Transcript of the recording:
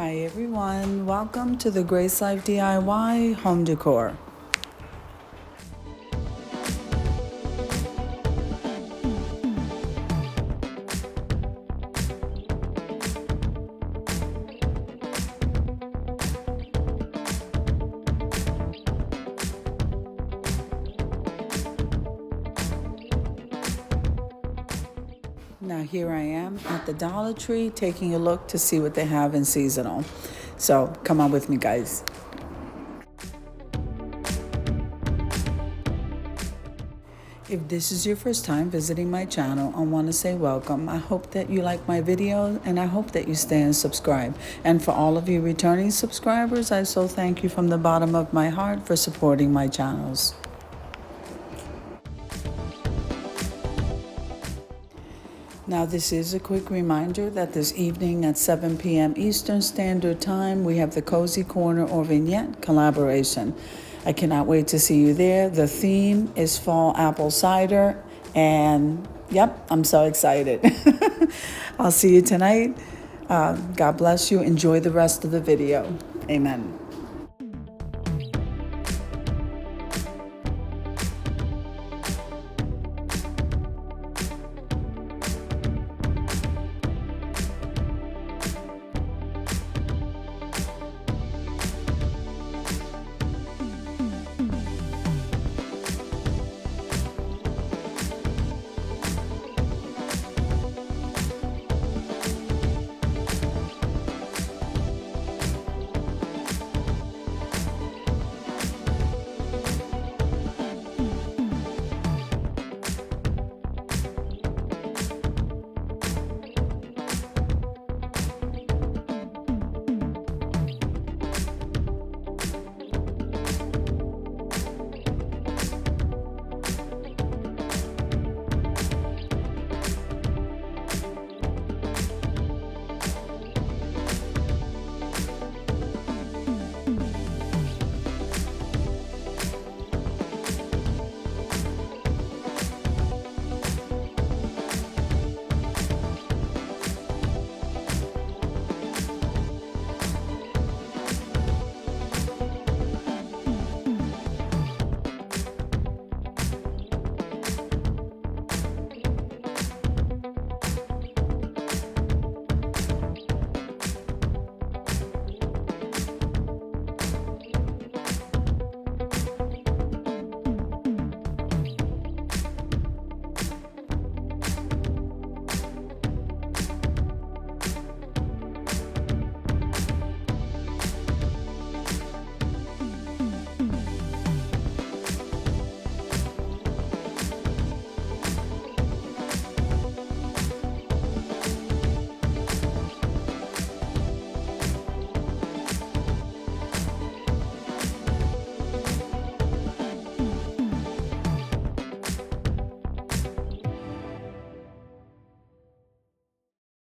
Hi everyone, welcome to the Grace Life DIY Home Decor. Now here I am at the Dollar Tree taking a look to see what they have in seasonal. So come on with me, guys. If this is your first time visiting my channel, I want to say welcome. I hope that you like my videos and I hope that you stay and subscribe. And for all of you returning subscribers, I so thank you from the bottom of my heart for supporting my channels. Now, this is a quick reminder that this evening at 7 p.m. Eastern Standard Time, we have the Cozy Corner or Vignette collaboration. I cannot wait to see you there. The theme is fall apple cider, and yep, I'm so excited. I'll see you tonight. God bless you. Enjoy the rest of the video. Amen.